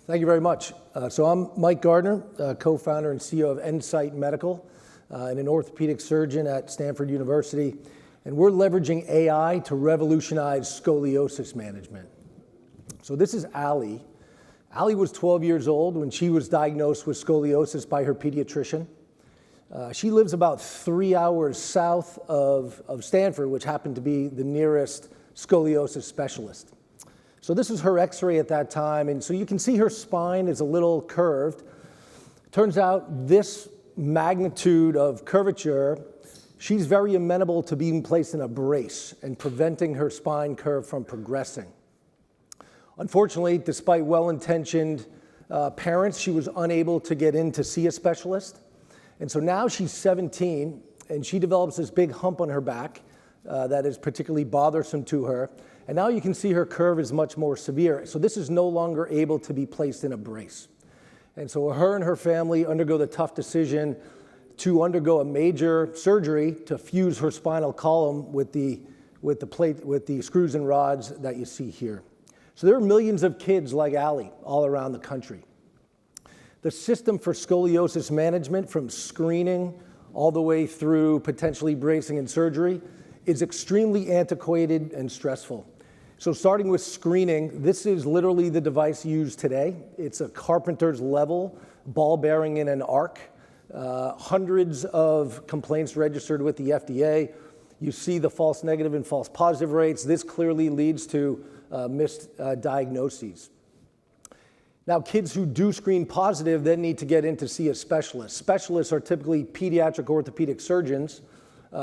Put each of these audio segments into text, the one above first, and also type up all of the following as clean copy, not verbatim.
Thank you very much. So I'm Mike Gardner, co-founder and CEO of NSite Medical, and an orthopedic surgeon at Stanford University. And we're leveraging AI to revolutionize scoliosis management. So this is Allie. Allie was 12 years old when she was diagnosed with scoliosis by her pediatrician. She lives about 3 hours south of Stanford, which happened to be the nearest scoliosis specialist. So this is her x-ray at that time, and so you can see her spine is a little curved. Turns out this magnitude of curvature, she's very amenable to being placed in a brace and preventing her spine curve from progressing. Unfortunately, despite well-intentioned parents, she was unable to get in to see a specialist. And so now she's 17, and she develops this big hump on her back that is particularly bothersome to her. And now you can see her curve is much more severe. So this is no longer able to be placed in a brace. And so her and her family undergo the tough decision to undergo a major surgery to fuse her spinal column with the screws and rods that you see here. So there are millions of kids like Allie all around the country. The system for scoliosis management, from screening all the way through potentially bracing and surgery, is extremely antiquated and stressful. So starting with screening, this is literally the device used today. It's a carpenter's level ball bearing in an arc. Hundreds of complaints registered with the FDA. You see the false negative and false positive rates. This clearly leads to missed diagnoses. Now, kids who do screen positive then need to get in to see a specialist. Specialists are typically pediatric orthopedic surgeons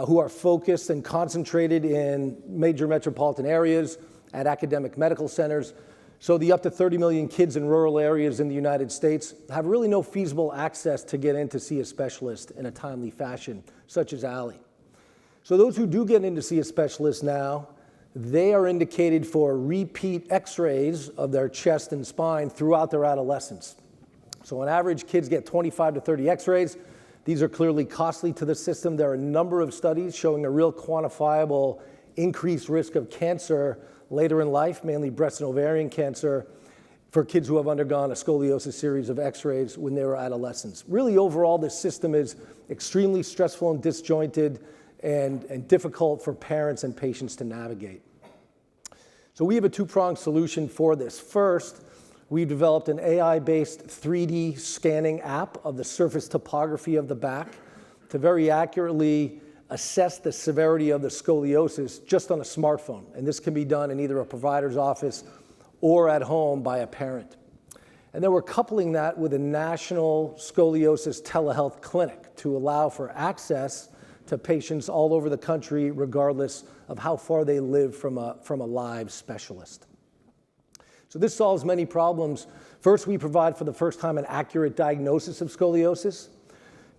who are focused and concentrated in major metropolitan areas at academic medical centers. So the up to 30 million kids in rural areas in the United States have really no feasible access to get in to see a specialist in a timely fashion, such as Allie. So those who do get in to see a specialist now, they are indicated for repeat x-rays of their chest and spine throughout their adolescence. So on average, kids get 25 to 30 x-rays. These are clearly costly to the system. There are a number of studies showing a real quantifiable increased risk of cancer later in life, mainly breast and ovarian cancer, for kids who have undergone a scoliosis series of x-rays when they were adolescents. Really, overall, this system is extremely stressful and disjointed and difficult for parents and patients to navigate. So we have a two-pronged solution for this. First, we've developed an AI-based 3D scanning app of the surface topography of the back to very accurately assess the severity of the scoliosis just on a smartphone. And this can be done in either a provider's office or at home by a parent. And then we're coupling that with a national scoliosis telehealth clinic to allow for access to patients all over the country, regardless of how far they live from a live specialist. So this solves many problems. First, we provide for the first time an accurate diagnosis of scoliosis.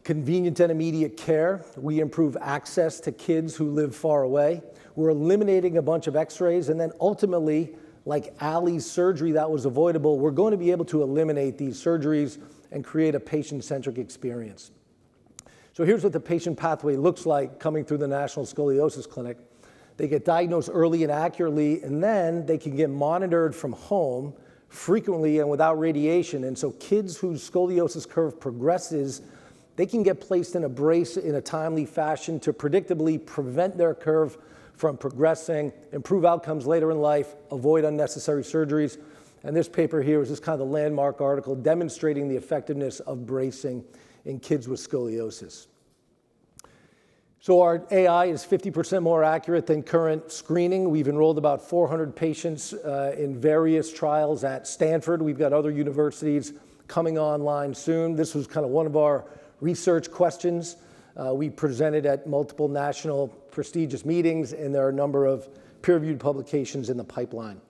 Convenient and immediate care. We improve access to kids who live far away. We're eliminating a bunch of x-rays, and then ultimately, like Allie's surgery that was avoidable, we're going to be able to eliminate these surgeries and create a patient-centric experience. So here's what the patient pathway looks like coming through the National Scoliosis Clinic. They get diagnosed early and accurately, and then they can get monitored from home frequently and without radiation. And so kids whose scoliosis curve progresses, they can get placed in a brace in a timely fashion to predictably prevent their curve from progressing, improve outcomes later in life, avoid unnecessary surgeries. And this paper here is just kind of the landmark article demonstrating the effectiveness of bracing in kids with scoliosis. So our AI is 50% more accurate than current screening. We've enrolled about 400 patients in various trials at Stanford. We've got other universities coming online soon. This was kind of one of our research questions. We presented at multiple national prestigious meetings, and there are a number of peer-reviewed publications in the pipeline.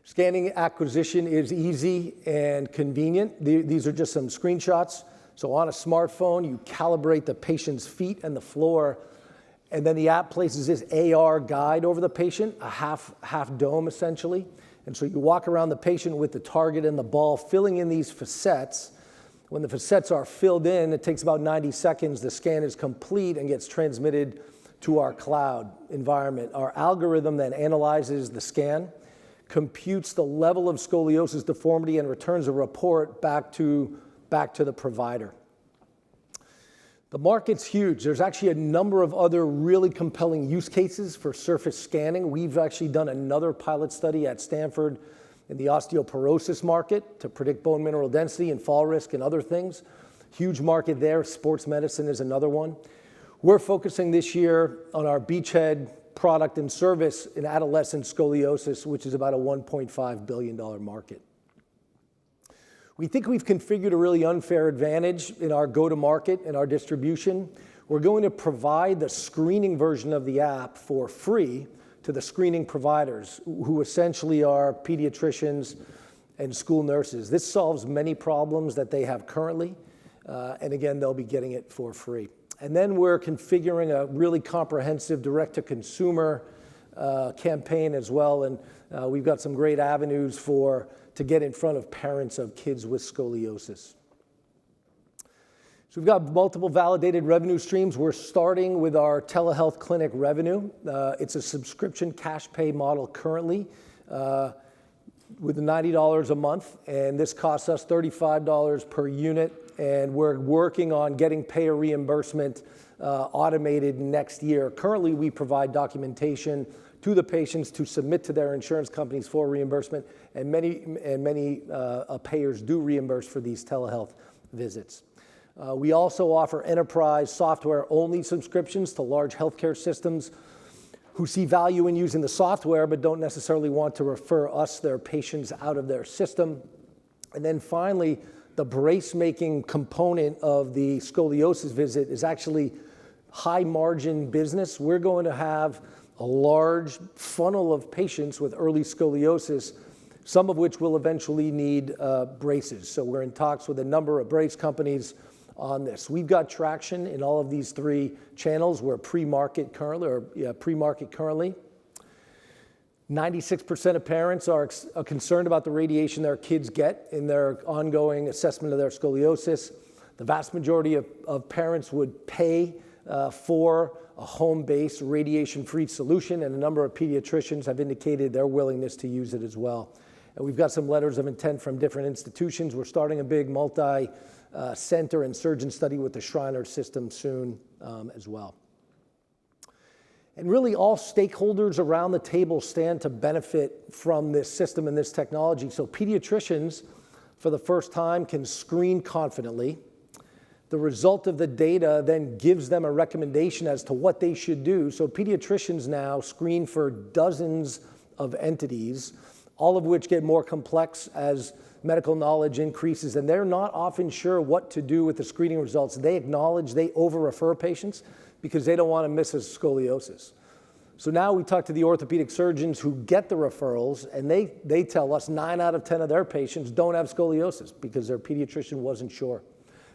Scanning acquisition is easy and convenient. These are just some screenshots. So on a smartphone, you calibrate the patient's feet and the floor, and then the app places this AR guide over the patient, a half dome essentially. And so you walk around the patient with the target and the ball, filling in these facets. When the facets are filled in, it takes about 90 seconds. The scan is complete and gets transmitted to our cloud environment. Our algorithm then analyzes the scan, computes the level of scoliosis deformity and returns a report back to the provider. The market's huge. There's actually a number of other really compelling use cases for surface scanning. We've actually done another pilot study at Stanford in the osteoporosis market to predict bone mineral density and fall risk and other things. Huge market there. Sports medicine is another one. We're focusing this year on our beachhead product and service in adolescent scoliosis, which is about a $1.5 billion market. We think we've configured a really unfair advantage in our go-to-market and our distribution. We're going to provide the screening version of the app for free to the screening providers, who essentially are pediatricians and school nurses. This solves many problems that they have currently, and again, they'll be getting it for free. And then we're configuring a really comprehensive direct-to-consumer campaign as well, and we've got some great avenues to get in front of parents of kids with scoliosis. So we've got multiple validated revenue streams. We're starting with our telehealth clinic revenue. It's a subscription cash pay model currently with $90 a month, and this costs us $35 per unit, and we're working on getting payer reimbursement automated next year. Currently, we provide documentation to the patients to submit to their insurance companies for reimbursement, and many payers do reimburse for these telehealth visits. We also offer enterprise software-only subscriptions to large healthcare systems who see value in using the software but don't necessarily want to refer their patients, out of their system. And then finally, the brace-making component of the scoliosis visit is actually high-margin business. We're going to have a large funnel of patients with early scoliosis, some of which will eventually need braces. So we're in talks with a number of brace companies on this. We've got traction in all of these three channels. We're pre-market currently. 96% of parents are concerned about the radiation their kids get in their ongoing assessment of their scoliosis. The vast majority of parents would pay for a home-based radiation-free solution, and a number of pediatricians have indicated their willingness to use it as well. And we've got some letters of intent from different institutions. We're starting a big multi-center and surgeon study with the Shriner system soon as well. And really, all stakeholders around the table stand to benefit from this system and this technology. So pediatricians, for the first time, can screen confidently. The result of the data then gives them a recommendation as to what they should do. So pediatricians now screen for dozens of entities, all of which get more complex as medical knowledge increases, and they're not often sure what to do with the screening results. They acknowledge they over-refer patients because they don't want to miss a scoliosis. So now we talk to the orthopedic surgeons who get the referrals, and they tell us 9 out of 10 of their patients don't have scoliosis because their pediatrician wasn't sure.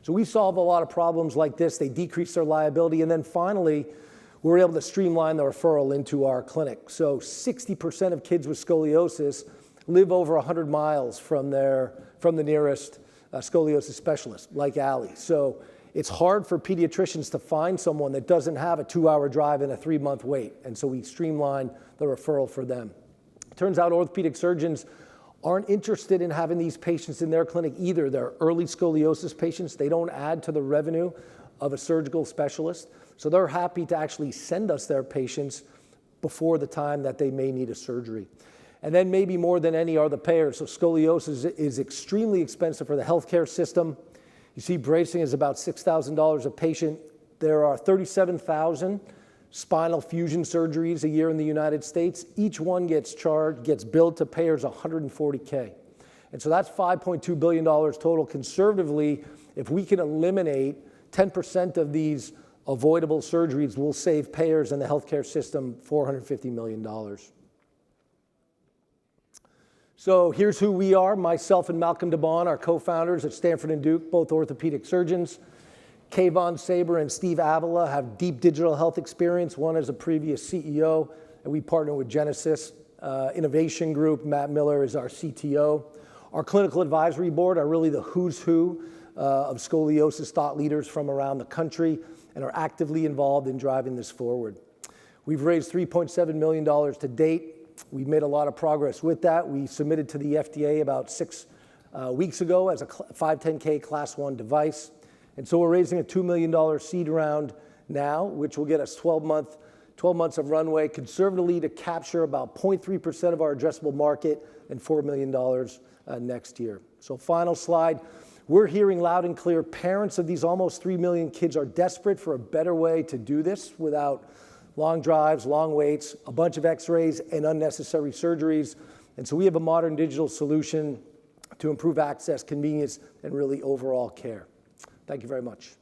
So we solve a lot of problems like this. They decrease their liability, and then finally, we're able to streamline the referral into our clinic. So 60% of kids with scoliosis live over 100 miles from the nearest scoliosis specialist, like Allie. So it's hard for pediatricians to find someone that doesn't have a 2-hour drive and a 3-month wait, and so we streamline the referral for them. Turns out orthopedic surgeons aren't interested in having these patients in their clinic either. They're early scoliosis patients. They don't add to the revenue of a surgical specialist, so they're happy to actually send us their patients before the time that they may need a surgery. And then maybe more than any are the payers. So scoliosis is extremely expensive for the healthcare system. You see, bracing is about $6,000 a patient. There are 37,000 spinal fusion surgeries a year in the United States. Each one gets billed to payers $140K. And so that's $5.2 billion total. Conservatively, if we can eliminate 10% of these avoidable surgeries, we'll save payers and the healthcare system $450 million. So here's who we are. Myself and Malcolm DeBon are co-founders at Stanford and Duke, both orthopedic surgeons. Kayvon Saber and Steve Avila have deep digital health experience. One is a previous CEO, and we partner with Genesis Innovation Group. Matt Miller is our CTO. Our clinical advisory board are really the who's who of scoliosis thought leaders from around the country and are actively involved in driving this forward. We've raised $3.7 million to date. We've made a lot of progress with that. We submitted to the FDA about 6 weeks ago as a 510K Class 1 device. And so we're raising a $2 million seed round now, which will get us 12 months of runway, conservatively to capture about 0.3% of our addressable market and $4 million next year. So final slide. We're hearing loud and clear, parents of these almost 3 million kids are desperate for a better way to do this without long drives, long waits, a bunch of x-rays, and unnecessary surgeries. And so we have a modern digital solution to improve access, convenience, and really overall care. Thank you very much.